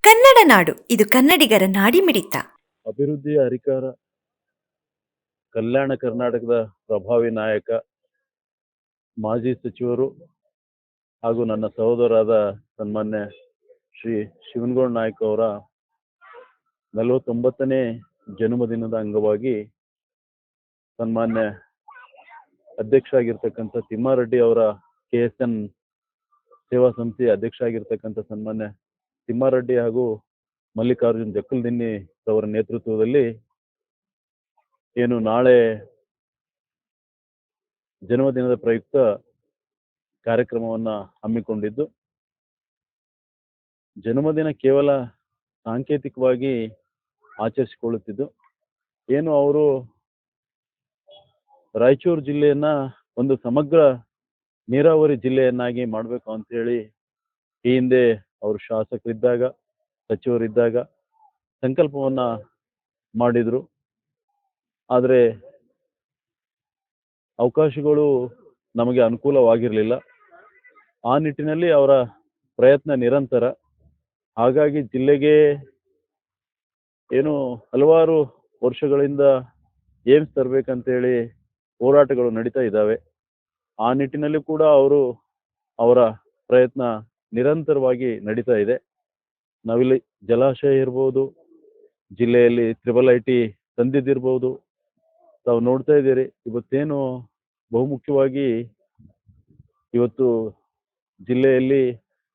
ಕನ್ನಡ ನಾಡು ಇದು ಕನ್ನಡಿಗರ ನಾಡಿಮಿಡಿತ. ಅಭಿವೃದ್ಧಿಯ ಹರಿಕಾರ, ಕಲ್ಯಾಣ ಕರ್ನಾಟಕದ ಪ್ರಭಾವಿ ನಾಯಕ, ಮಾಜಿ ಸಚಿವರು ಹಾಗೂ ನನ್ನ ಸಹೋದರರಾದ ಸನ್ಮಾನ್ಯ ಶ್ರೀ ಶಿವನಗೌಡ ನಾಯ್ಕ ಅವರ 49ನೇ ಜನ್ಮದಿನದ ಅಂಗವಾಗಿ ಸನ್ಮಾನ್ಯ ಅಧ್ಯಕ್ಷ ಆಗಿರ್ತಕ್ಕಂಥ ತಿಮ್ಮಾರೆಡ್ಡಿ ಅವರ KSN ಸೇವಾ ಸಮಿತಿ ಅಧ್ಯಕ್ಷ ಆಗಿರ್ತಕ್ಕಂಥ ಸನ್ಮಾನ್ಯ ತಿಮ್ಮಾರೆಡ್ಡಿ ಹಾಗೂ ಮಲ್ಲಿಕಾರ್ಜುನ್ ಜಕ್ಕಲ್ದಿನ್ನಿ ಅವರ ನೇತೃತ್ವದಲ್ಲಿ ಏನು ನಾಳೆ ಜನ್ಮದಿನದ ಪ್ರಯುಕ್ತ ಕಾರ್ಯಕ್ರಮವನ್ನ ಹಮ್ಮಿಕೊಂಡಿದ್ದು, ಜನ್ಮದಿನ ಕೇವಲ ಸಾಂಕೇತಿಕವಾಗಿ ಆಚರಿಸಿಕೊಳ್ಳುತ್ತಿದ್ದು, ಏನು ಅವರು ರಾಯಚೂರು ಜಿಲ್ಲೆಯನ್ನ ಒಂದು ಸಮಗ್ರ ನೀರಾವರಿ ಜಿಲ್ಲೆಯನ್ನಾಗಿ ಮಾಡಬೇಕು ಅಂತ ಹೇಳಿ ಈ ಹಿಂದೆ ಅವರು ಶಾಸಕರಿದ್ದಾಗ, ಸಚಿವರಿದ್ದಾಗ ಸಂಕಲ್ಪವನ್ನ ಮಾಡಿದ್ರು. ಆದರೆ ಅವಕಾಶಗಳು ನಮಗೆ ಅನುಕೂಲವಾಗಿರಲಿಲ್ಲ. ಆ ನಿಟ್ಟಿನಲ್ಲಿ ಅವರ ಪ್ರಯತ್ನ ನಿರಂತರ. ಹಾಗಾಗಿ ಜಿಲ್ಲೆಗೆ ಏನು ಹಲವಾರು ವರ್ಷಗಳಿಂದ ಏಮ್ಸ್ ತರಬೇಕಂತೇಳಿ ಹೋರಾಟಗಳು ನಡೀತಾ ಇದ್ದಾವೆ. ಆ ನಿಟ್ಟಿನಲ್ಲಿ ಕೂಡ ಅವರ ಪ್ರಯತ್ನ ನಿರಂತರವಾಗಿ ನಡೀತಾ ಇದೆ. ನಾವಿಲ್ಲಿ ಜಲಾಶಯ ಇರ್ಬೋದು, ಜಿಲ್ಲೆಯಲ್ಲಿ IIIT ತಂದಿದ್ದಿರ್ಬೋದು, ತಾವು ನೋಡ್ತಾ ಇದ್ದೀರಿ. ಇವತ್ತೇನು ಬಹುಮುಖ್ಯವಾಗಿ ಇವತ್ತು ಜಿಲ್ಲೆಯಲ್ಲಿ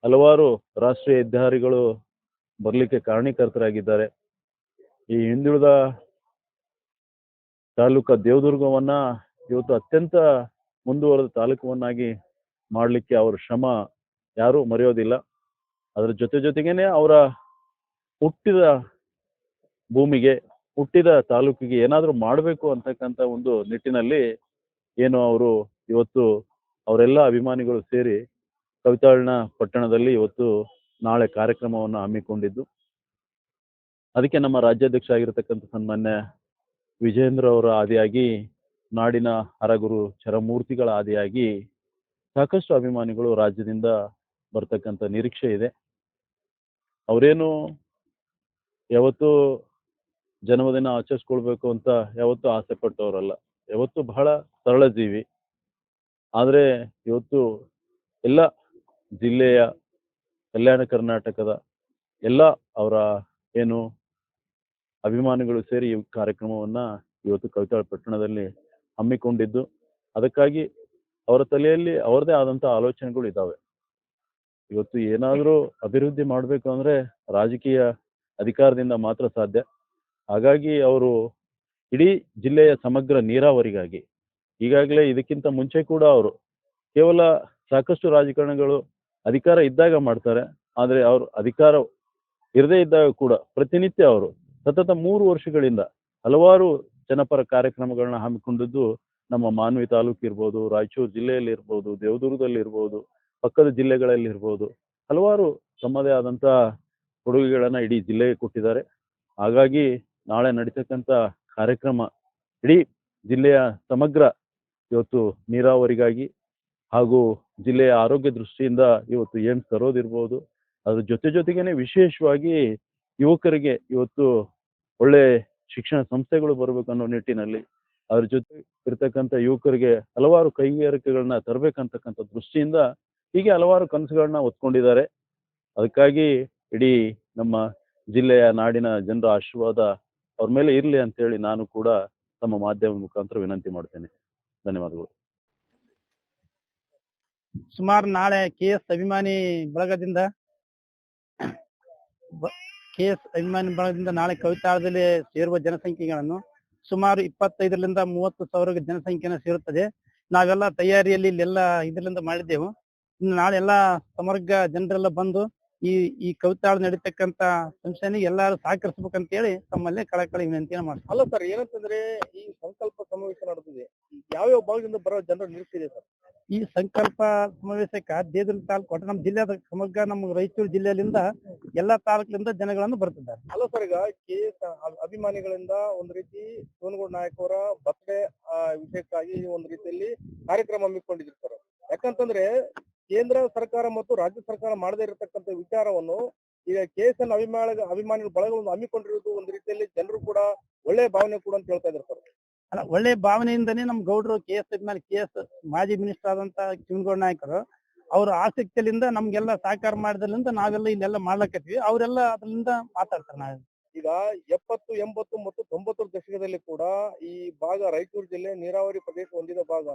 ಹಲವಾರು ರಾಷ್ಟ್ರೀಯ ಹೆದ್ದಾರಿಗಳು ಬರಲಿಕ್ಕೆ ಕಾರಣೀಕರ್ತರಾಗಿದ್ದಾರೆ. ಈ ಹಿಂದುಳಿದ ತಾಲೂಕ ದೇವದುರ್ಗವನ್ನ ಇವತ್ತು ಅತ್ಯಂತ ಮುಂದುವರೆದ ತಾಲೂಕವನ್ನಾಗಿ ಮಾಡಲಿಕ್ಕೆ ಅವರ ಶ್ರಮ ಯಾರೂ ಮರೆಯೋದಿಲ್ಲ. ಅದರ ಜೊತೆಗೇನೆ ಅವರ ಹುಟ್ಟಿದ ಭೂಮಿಗೆ, ಹುಟ್ಟಿದ ತಾಲೂಕಿಗೆ ಏನಾದರೂ ಮಾಡಬೇಕು ಅಂತಕ್ಕಂಥ ಒಂದು ನಿಟ್ಟಿನಲ್ಲಿ ಏನು ಅವರು ಇವತ್ತು ಅವರೆಲ್ಲ ಅಭಿಮಾನಿಗಳು ಸೇರಿ ಕವಿತಾಳ್ನ ಪಟ್ಟಣದಲ್ಲಿ ಇವತ್ತು ನಾಳೆ ಕಾರ್ಯಕ್ರಮವನ್ನು ಹಮ್ಮಿಕೊಂಡಿದ್ದು, ಅದಕ್ಕೆ ನಮ್ಮ ರಾಜ್ಯಾಧ್ಯಕ್ಷ ಆಗಿರತಕ್ಕಂಥ ಸನ್ಮಾನ್ಯ ವಿಜೇಂದ್ರ ಅವರ ಆದಿಯಾಗಿ, ನಾಡಿನ ಹರಗುರು ಚರಮೂರ್ತಿಗಳ ಆದಿಯಾಗಿ ಸಾಕಷ್ಟು ಅಭಿಮಾನಿಗಳು ರಾಜ್ಯದಿಂದ ಬರ್ತಕ್ಕಂಥ ನಿರೀಕ್ಷೆ ಇದೆ. ಅವರೇನು ಯಾವತ್ತೂ ಜನ್ಮದಿನ ಆಚರಿಸ್ಕೊಳ್ಬೇಕು ಅಂತ ಯಾವತ್ತೂ ಆಸೆ ಪಟ್ಟವರಲ್ಲ. ಯಾವತ್ತೂ ಬಹಳ ಸರಳ ಜೀವಿ. ಆದರೆ ಇವತ್ತು ಎಲ್ಲ ಜಿಲ್ಲೆಯ, ಕಲ್ಯಾಣ ಕರ್ನಾಟಕದ ಎಲ್ಲ ಅವರ ಏನು ಅಭಿಮಾನಿಗಳು ಸೇರಿ ಈ ಕಾರ್ಯಕ್ರಮವನ್ನ ಇವತ್ತು ಕವಿತಾಳ ಪಟ್ಟಣದಲ್ಲಿ ಹಮ್ಮಿಕೊಂಡಿದ್ದು, ಅದಕ್ಕಾಗಿ ಅವರ ತಲೆಯಲ್ಲಿ ಅವರದೇ ಆದಂಥ ಆಲೋಚನೆಗಳು ಇದ್ದಾವೆ. ಇವತ್ತು ಏನಾದರೂ ಅಭಿವೃದ್ಧಿ ಮಾಡಬೇಕು ಅಂದ್ರೆ ರಾಜಕೀಯ ಅಧಿಕಾರದಿಂದ ಮಾತ್ರ ಸಾಧ್ಯ. ಹಾಗಾಗಿ ಅವರು ಇಡೀ ಜಿಲ್ಲೆಯ ಸಮಗ್ರ ನೀರಾವರಿಗಾಗಿ, ಈಗಾಗಲೇ ಇದಕ್ಕಿಂತ ಮುಂಚೆ ಕೂಡ ಅವರು ಕೇವಲ ಸಾಕಷ್ಟು ರಾಜಕಾರಣಿಗಳು ಅಧಿಕಾರ ಇದ್ದಾಗ ಮಾಡ್ತಾರೆ. ಆದರೆ ಅವರು ಅಧಿಕಾರ ಇರದೇ ಇದ್ದಾಗ ಕೂಡ ಪ್ರತಿನಿತ್ಯ ಅವರು ಸತತ 3 ವರ್ಷಗಳಿಂದ ಹಲವಾರು ಜನಪರ ಕಾರ್ಯಕ್ರಮಗಳನ್ನ ಹಮ್ಮಿಕೊಂಡಿದ್ದು ನಮ್ಮ ಮಾನ್ವಿ ತಾಲೂಕು ಇರ್ಬೋದು, ರಾಯಚೂರು ಜಿಲ್ಲೆಯಲ್ಲಿ ಇರ್ಬೋದು, ದೇವದುರ್ಗದಲ್ಲಿ ಇರ್ಬೋದು, ಪಕ್ಕದ ಜಿಲ್ಲೆಗಳಲ್ಲಿ ಇರ್ಬೋದು, ಹಲವಾರು ತಮ್ಮದೇ ಆದಂಥ ಕೊಡುಗೆಗಳನ್ನ ಇಡೀ ಜಿಲ್ಲೆಗೆ ಕೊಟ್ಟಿದ್ದಾರೆ. ಹಾಗಾಗಿ ನಾಳೆ ನಡೀತಕ್ಕಂಥ ಕಾರ್ಯಕ್ರಮ ಇಡೀ ಜಿಲ್ಲೆಯ ಸಮಗ್ರ ಇವತ್ತು ನೀರಾವರಿಗಾಗಿ ಹಾಗೂ ಜಿಲ್ಲೆಯ ಆರೋಗ್ಯ ದೃಷ್ಟಿಯಿಂದ ಇವತ್ತು ಏಮ್ಸ್ ತರೋದಿರ್ಬೋದು, ಅದ್ರ ಜೊತೆಗೇನೆ ವಿಶೇಷವಾಗಿ ಯುವಕರಿಗೆ ಇವತ್ತು ಒಳ್ಳೆ ಶಿಕ್ಷಣ ಸಂಸ್ಥೆಗಳು ಬರಬೇಕು ಅನ್ನೋ ನಿಟ್ಟಿನಲ್ಲಿ ಅದ್ರ ಜೊತೆ ಇರ್ತಕ್ಕಂಥ ಯುವಕರಿಗೆ ಹಲವಾರು ಕೈಗಾರಿಕೆಗಳನ್ನ ತರಬೇಕಂತಕ್ಕಂಥ ದೃಷ್ಟಿಯಿಂದ ಹೀಗೆ ಹಲವಾರು ಕನಸುಗಳನ್ನ ಹೊತ್ಕೊಂಡಿದ್ದಾರೆ. ಅದಕ್ಕಾಗಿ ಇಡೀ ನಮ್ಮ ಜಿಲ್ಲೆಯ, ನಾಡಿನ ಜನರ ಆಶೀರ್ವಾದ ಅವ್ರ ಮೇಲೆ ಇರಲಿ ಅಂತೇಳಿ ನಾನು ಕೂಡ ತಮ್ಮ ಮಾಧ್ಯಮ ಮುಖಾಂತರ ವಿನಂತಿ ಮಾಡ್ತೇನೆ. ಧನ್ಯವಾದಗಳು. ಸುಮಾರು ನಾಳೆ KS ಅಭಿಮಾನಿ ಬಳಗದಿಂದ ನಾಳೆ ಕವಿತಾಳದಲ್ಲಿ ಸೇರುವ ಜನಸಂಖ್ಯೆಗಳನ್ನು ಸುಮಾರು 25ರಿಂದ 30 ಸಾವಿರ ಜನಸಂಖ್ಯೆನ ಸೇರುತ್ತದೆ. ನಾವೆಲ್ಲ ತಯಾರಿಯಲ್ಲಿ ಇಲ್ಲೆಲ್ಲ ಇದರಿಂದ ಮಾಡಿದ್ದೆವು. ಇನ್ನು ನಾಳೆ ಎಲ್ಲ ಸಮಗ್ರ ಜನರೆಲ್ಲ ಬಂದು ಈ ಕವಿತಾಳ ನಡೀತಕ್ಕಂತ ಫಂಕ್ಷನ್ಗೆ ಎಲ್ಲಾರು ಸಹಕರಿಸಬೇಕಂತ ಹೇಳಿ ತಮ್ಮಲ್ಲೇ ಕಳಕಳಿ ವಿನಂತಿಯನ್ನು ಮಾಡ್ತೀವಿ. ಅಲ್ಲ ಸರ್, ಏನಂತಂದ್ರೆ ಈ ಸಂಕಲ್ಪ ಸಮಾವೇಶ ನಡೆದಿದೆ, ಯಾವ್ಯಾವ ಭಾಗದಿಂದ ಬರೋ ಜನರ ನಿರೀಕ್ಷೆ ಇದೆ ಸರ್? ಈ ಸಂಕಲ್ಪ ಸಮಾವೇಶಕ್ಕ ದೇವದುರ್ಗ ತಾಲೂಕು ಒಟ್ಟು ನಮ್ಮ ಜಿಲ್ಲೆಯ ಸಮಗ್ರ ನಮ್ಮ ರಾಯಚೂರು ಜಿಲ್ಲೆಯಿಂದ ಎಲ್ಲಾ ತಾಲೂಕಿನಿಂದ ಜನಗಳನ್ನು ಬರ್ತಿದ್ದಾರೆ. ಅಲ್ಲ ಸರ್, ಈಗ KS ಅಭಿಮಾನಿಗಳಿಂದ ಒಂದ್ ರೀತಿ ಶಿವನಗೌಡ ನಾಯಕ್ ಅವರ ಬರ್ತ್ಡೇ ವಿಷಯಕ್ಕಾಗಿ ಒಂದ್ ರೀತಿಯಲ್ಲಿ ಕಾರ್ಯಕ್ರಮ ಹಮ್ಮಿಕೊಂಡಿದ್ರು ಸರ್. ಯಾಕಂತಂದ್ರೆ ಕೇಂದ್ರ ಸರ್ಕಾರ ಮತ್ತು ರಾಜ್ಯ ಸರ್ಕಾರ ಮಾಡದೇ ಇರತಕ್ಕಂತ ವಿಚಾರವನ್ನು ಈಗ KSN ಅಭಿಮಾನಿಗಳ ಬಳಗವನ್ನು ಹಮ್ಮಿಕೊಂಡಿರೋದು ಒಂದು ರೀತಿಯಲ್ಲಿ ಜನರು ಕೂಡ ಒಳ್ಳೆಯ ಭಾವನೆ ಕೂಡ ಅಂತ ಹೇಳ್ತಾ ಇದ್ದಾರೆ ಸರ್. ಅಲ್ಲ, ಒಳ್ಳೆ ಭಾವನೆಯಿಂದನೇ ನಮ್ ಗೌಡ್ರು KS ಮಾಜಿ ಮಿನಿಸ್ಟರ್ ಆದಂತ ಶಿವನಗೌಡ ನಾಯಕರು ಅವ್ರ ಆಸಕ್ತಿಯಿಂದ ನಮ್ಗೆಲ್ಲ ಸಹಕಾರ ಮಾಡಿದ್ರಿಂದ ನಾವೆಲ್ಲ ಇಲ್ಲೆಲ್ಲ ಮಾಡ್ಲಕತ್ತೀವಿ. ಅವರೆಲ್ಲ ಅದರಿಂದ ಮಾತಾಡ್ತಾರೆ. ನಾವ್ ಈಗ 70, 80 ಮತ್ತು 90 ದಶಕದಲ್ಲಿ ಕೂಡ ಈ ಭಾಗ ರಾಯಚೂರು ಜಿಲ್ಲೆ ನೀರಾವರಿ ಪ್ರದೇಶ ಹೊಂದಿದ ಭಾಗ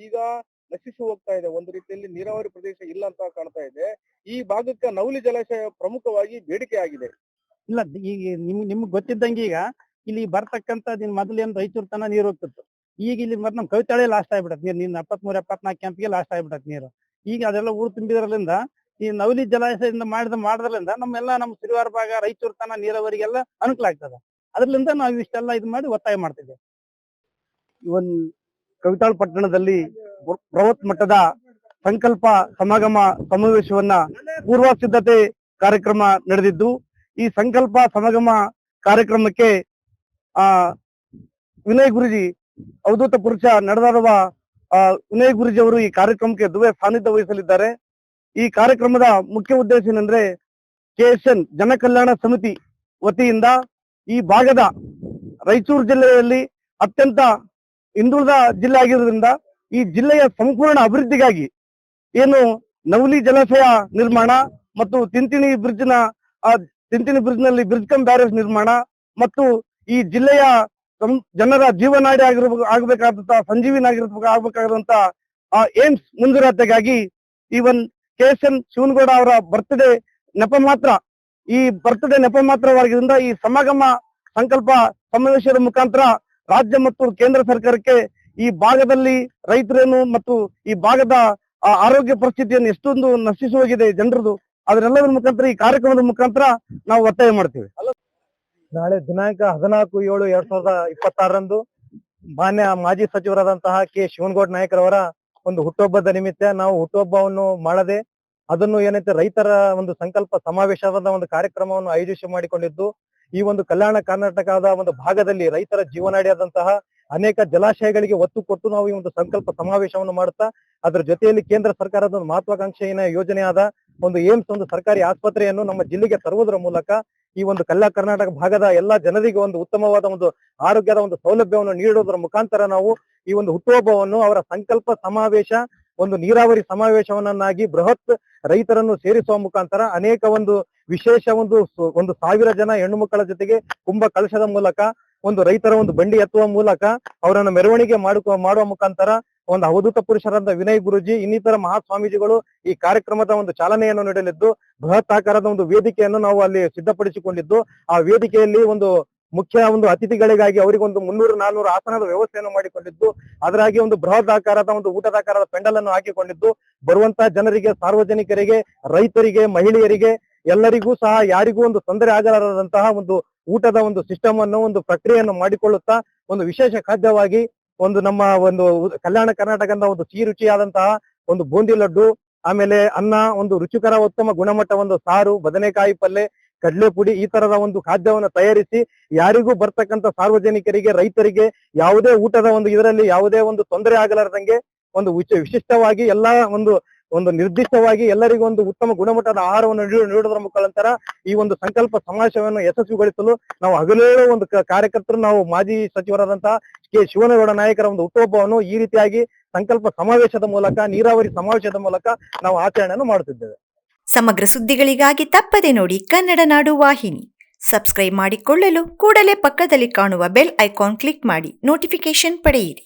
ಈಗ ನಶಿಸಿ ಹೋಗ್ತಾ ಇದೆ. ಒಂದು ರೀತಿಯಲ್ಲಿ ನೀರಾವರಿ ಪ್ರದೇಶ ಇಲ್ಲ ಅಂತ ಕಾಣ್ತಾ ಇದೆ. ಈ ಭಾಗಕ್ಕೆ ನವಲಿ ಜಲಾಶಯ ಪ್ರಮುಖವಾಗಿ ಬೇಡಿಕೆ ಆಗಿದೆ. ಇಲ್ಲ, ಈಗ ನಿಮ್ಗ್ ಗೊತ್ತಿದ್ದಂಗೆ ಈಗ ಇಲ್ಲಿ ಬರ್ತಕ್ಕಂತ ಮೊದಲು ಏನ್ ರಾಯಚೂರು ತನ ನೀರು ಹೋಗ್ತಿತ್ತು. ಈಗ ಇಲ್ಲಿ ಮತ್ತೆ ನಮ್ ಕವಿತಾಳೆ ಲಾಸ್ಟ್ ಆಗ್ಬಿಡತ್ತೆ ನೀರು 73, 74 ಕ್ಯಾಂಪಿಗೆ ಲಾಸ್ಟ್ ಆಗ್ಬಿಡತ್ತೆ ನೀರು. ಈಗ ಅದೆಲ್ಲ ಊರು ತುಂಬಿದ್ರಲಿಂದ ಈ ನವಲಿ ಜಲಾಶಯದಿಂದ ಮಾಡೋದ್ರಿಂದ ನಮ್ಮ ಸಿರಿವಾರ ಭಾಗ ರಾಯಚೂರು ತನ ನೀರಾವರಿಗೆಲ್ಲ ಅನುಕೂಲ ಆಗ್ತದೆ. ಅದ್ರಲಿಂದ ನಾವು ಇಷ್ಟೆಲ್ಲ ಇದು ಮಾಡಿ ಒತ್ತಾಯ ಮಾಡ್ತಿದ್ದೇವೆ. ಇವನ್ ಕವಿತಾಳ ಪಟ್ಟಣದಲ್ಲಿ ಬೃಹತ್ ಮಟ್ಟದ ಸಂಕಲ್ಪ ಸಮಾಗಮ ಸಮಾವೇಶವನ್ನ ಪೂರ್ವ ಸಿದ್ಧತೆ ಕಾರ್ಯಕ್ರಮ ನಡೆದಿದ್ದು, ಈ ಸಂಕಲ್ಪ ಸಮಾಗಮ ಕಾರ್ಯಕ್ರಮಕ್ಕೆ ವಿನಯ್ ಗುರುಜಿ ಅವಧೂತ ಪುರುಷ ನಡೆದಾಡುವ ವಿನಯ್ ಗುರುಜಿ ಅವರು ಈ ಕಾರ್ಯಕ್ರಮಕ್ಕೆ ದುವೆ ಸಾನ್ನಿಧ್ಯ ವಹಿಸಲಿದ್ದಾರೆ. ಈ ಕಾರ್ಯಕ್ರಮದ ಮುಖ್ಯ ಉದ್ದೇಶ ಏನಂದ್ರೆ KSN ಜನಕಲ್ಯಾಣ ಸಮಿತಿ ವತಿಯಿಂದ ಈ ಭಾಗದ ರಾಯಚೂರು ಜಿಲ್ಲೆಯಲ್ಲಿ ಅತ್ಯಂತ ಹಿಂದುಳಿದ ಜಿಲ್ಲೆ ಆಗಿರೋದ್ರಿಂದ ಈ ಜಿಲ್ಲೆಯ ಸಂಪೂರ್ಣ ಅಭಿವೃದ್ಧಿಗಾಗಿ ಏನು ನವಲಿ ಜಲಾಶಯ ನಿರ್ಮಾಣ ಮತ್ತು ತಿಂತಿಣಿ ಬ್ರಿಡ್ಜ್ ನಲ್ಲಿ ಬ್ರಿಡ್ಜ್ ಕಮ್ ಬ್ಯಾರೇಜ್ ನಿರ್ಮಾಣ ಮತ್ತು ಈ ಜಿಲ್ಲೆಯ ಜನರ ಜೀವನಾಡಿ ಆಗಬೇಕಾದಂತ ಸಂಜೀವಿನಿ ಆಗ್ಬೇಕಾದಂತ ಏಮ್ಸ್ ಮುಂದುವರಿತೆಗಾಗಿ ಈವನ್ KSN ಶಿವನಗೌಡ ಅವರ ಬರ್ತ್ಡೇ ನೆಪ ಮಾತ್ರವಾಗಿದ್ದರಿಂದ ಈ ಸಮಾಗಮ ಸಂಕಲ್ಪ ಸಮಾವೇಶದ ಮುಖಾಂತರ ರಾಜ್ಯ ಮತ್ತು ಕೇಂದ್ರ ಸರ್ಕಾರಕ್ಕೆ ಈ ಭಾಗದಲ್ಲಿ ರೈತರೇನು ಮತ್ತು ಈ ಭಾಗದ ಆರೋಗ್ಯ ಪರಿಸ್ಥಿತಿಯನ್ನು ಎಷ್ಟೊಂದು ನಶಿಸಿ ಹೋಗಿದೆ ಜನರದು, ಅದರೆಲ್ಲದರ ಮುಖಾಂತರ ಈ ಕಾರ್ಯಕ್ರಮದ ಮುಖಾಂತರ ನಾವು ಒತ್ತಾಯ ಮಾಡ್ತೀವಿ. ನಾಳೆ ದಿನಾಂಕ 14/7/2026 ಮಾನ್ಯ ಮಾಜಿ ಸಚಿವರಾದಂತಹ K ಶಿವನಗೌಡ ನಾಯಕರವರ ಒಂದು ಹುಟ್ಟುಹಬ್ಬದ ನಿಮಿತ್ತ ನಾವು ಹುಟ್ಟುಹಬ್ಬವನ್ನು ಮಾಡದೆ ಅದನ್ನು ಏನೈತೆ ರೈತರ ಒಂದು ಸಂಕಲ್ಪ ಸಮಾವೇಶದ ಒಂದು ಕಾರ್ಯಕ್ರಮವನ್ನು ಆಯೋಜಿಸಿ ಮಾಡಿಕೊಂಡಿದ್ದು, ಈ ಒಂದು ಕಲ್ಯಾಣ ಕರ್ನಾಟಕದ ಒಂದು ಭಾಗದಲ್ಲಿ ರೈತರ ಜೀವನಾಡಿಯಾದಂತಹ ಅನೇಕ ಜಲಾಶಯಗಳಿಗೆ ಒತ್ತು ಕೊಟ್ಟು ನಾವು ಈ ಒಂದು ಸಂಕಲ್ಪ ಸಮಾವೇಶವನ್ನು ಮಾಡುತ್ತಾ ಅದರ ಜೊತೆಯಲ್ಲಿ ಕೇಂದ್ರ ಸರ್ಕಾರದ ಒಂದು ಮಹತ್ವಾಕಾಂಕ್ಷೆಯ ಯೋಜನೆಯಾದ ಒಂದು ಏಮ್ಸ್ ಒಂದು ಸರ್ಕಾರಿ ಆಸ್ಪತ್ರೆಯನ್ನು ನಮ್ಮ ಜಿಲ್ಲೆಗೆ ತರುವುದರ ಮೂಲಕ ಈ ಒಂದು ಕಲ್ಯಾಣ ಕರ್ನಾಟಕ ಭಾಗದ ಎಲ್ಲಾ ಜನರಿಗೆ ಒಂದು ಉತ್ತಮವಾದ ಒಂದು ಆರೋಗ್ಯದ ಒಂದು ಸೌಲಭ್ಯವನ್ನು ನೀಡುವುದರ ಮುಖಾಂತರ ನಾವು ಈ ಒಂದು ಹುಟ್ಟುಹಬ್ಬವನ್ನು ಅವರ ಸಂಕಲ್ಪ ಸಮಾವೇಶ ಒಂದು ನೀರಾವರಿ ಸಮಾವೇಶವನ್ನಾಗಿ ಬೃಹತ್ ರೈತರನ್ನು ಸೇರಿಸುವ ಮುಖಾಂತರ ಅನೇಕ ಒಂದು ವಿಶೇಷ ಒಂದು 1000 ಜನ ಹೆಣ್ಣು ಮಕ್ಕಳ ಜೊತೆಗೆ ಕುಂಭ ಕಳಶದ ಮೂಲಕ ಒಂದು ರೈತರ ಒಂದು ಬಂಡಿ ಎತ್ತುವ ಮೂಲಕ ಅವರನ್ನು ಮೆರವಣಿಗೆ ಮಾಡುವ ಮುಖಾಂತರ ಒಂದು ಅವಧೂತ ಪುರುಷರಾದ ವಿನಯ್ ಗುರುಜಿ ಇನ್ನಿತರ ಮಹಾಸ್ವಾಮೀಜಿಗಳು ಈ ಕಾರ್ಯಕ್ರಮದ ಒಂದು ಚಾಲನೆಯನ್ನು ನೀಡಲಿದ್ದು, ಬೃಹತ್ ಆಕಾರದ ಒಂದು ವೇದಿಕೆಯನ್ನು ನಾವು ಅಲ್ಲಿ ಸಿದ್ಧಪಡಿಸಿಕೊಂಡಿದ್ದು, ಆ ವೇದಿಕೆಯಲ್ಲಿ ಒಂದು ಮುಖ್ಯ ಒಂದು ಅತಿಥಿಗಳಿಗಾಗಿ ಅವರಿಗೊಂದು 300-400 ಆಸನದ ವ್ಯವಸ್ಥೆಯನ್ನು ಮಾಡಿಕೊಂಡಿದ್ದು, ಅದರಾಗಿ ಒಂದು ಬೃಹತ್ ಆಕಾರದ ಒಂದು ಊಟದ ಆಕಾರದ ಪೆಂಡಲ್ ಅನ್ನು ಹಾಕಿಕೊಂಡಿದ್ದು, ಬರುವಂತಹ ಜನರಿಗೆ, ಸಾರ್ವಜನಿಕರಿಗೆ, ರೈತರಿಗೆ, ಮಹಿಳೆಯರಿಗೆ ಎಲ್ಲರಿಗೂ ಸಹ ಯಾರಿಗೂ ಒಂದು ತೊಂದರೆ ಆಗಲಾರದಂತಹ ಒಂದು ಊಟದ ಒಂದು ಸಿಸ್ಟಮ್ ಅನ್ನು ಒಂದು ಪ್ರಕ್ರಿಯೆಯನ್ನು ಮಾಡಿಕೊಳ್ಳುತ್ತಾ ಒಂದು ವಿಶೇಷ ಖಾದ್ಯವಾಗಿ ಒಂದು ನಮ್ಮ ಒಂದು ಕಲ್ಯಾಣ ಕರ್ನಾಟಕದ ಒಂದು ಸಿಹಿ ರುಚಿಯಾದಂತಹ ಒಂದು ಬೂಂದಿ ಲಡ್ಡು, ಆಮೇಲೆ ಅನ್ನ, ಒಂದು ರುಚಿಕರ ಉತ್ತಮ ಗುಣಮಟ್ಟ ಒಂದು ಸಾರು, ಬದನೆಕಾಯಿ ಪಲ್ಲೆ, ಕಡಲೆ ಪುಡಿ ಈ ತರದ ಒಂದು ಖಾದ್ಯವನ್ನು ತಯಾರಿಸಿ ಯಾರಿಗೂ ಬರ್ತಕ್ಕಂಥ ಸಾರ್ವಜನಿಕರಿಗೆ, ರೈತರಿಗೆ ಯಾವುದೇ ಊಟದ ಒಂದು ಇದರಲ್ಲಿ ಯಾವುದೇ ಒಂದು ತೊಂದರೆ ಆಗಲಾರದಂಗೆ ಒಂದು ವಿಶಿಷ್ಟವಾಗಿ ಎಲ್ಲಾ ಒಂದು ನಿರ್ದಿಷ್ಟವಾಗಿ ಎಲ್ಲರಿಗೂ ಒಂದು ಉತ್ತಮ ಗುಣಮಟ್ಟದ ಆಹಾರವನ್ನು ನೀಡುವುದರ ಮುಖಾಂತರ ಈ ಒಂದು ಸಂಕಲ್ಪ ಸಮಾವೇಶವನ್ನು ಯಶಸ್ವಿಗೊಳಿಸಲು ನಾವು ಹಗಲೇಳು ಒಂದು ಕಾರ್ಯಕರ್ತರು ನಾವು ಮಾಜಿ ಸಚಿವರಾದಂತಹ K ಶಿವನಗೌಡ ನಾಯಕರ ಒಂದು ಹುಟ್ಟುಹಬ್ಬವನ್ನು ಈ ರೀತಿಯಾಗಿ ಸಂಕಲ್ಪ ಸಮಾವೇಶದ ಮೂಲಕ, ನೀರಾವರಿ ಸಮಾವೇಶದ ಮೂಲಕ ನಾವು ಆಚರಣೆಯನ್ನು ಮಾಡುತ್ತಿದ್ದೇವೆ. ಸಮಗ್ರ ಸುದ್ದಿಗಳಿಗಾಗಿ ತಪ್ಪದೆ ನೋಡಿ ಕನ್ನಡ ನಾಡು ವಾಹಿನಿ. ಸಬ್ಸ್ಕ್ರೈಬ್ ಮಾಡಿಕೊಳ್ಳಲು ಕೂಡಲೇ ಪಕ್ಕದಲ್ಲಿ ಕಾಣುವ ಬೆಲ್ ಐಕಾನ್ ಕ್ಲಿಕ್ ಮಾಡಿ ನೋಟಿಫಿಕೇಶನ್ ಪಡೆಯಿರಿ.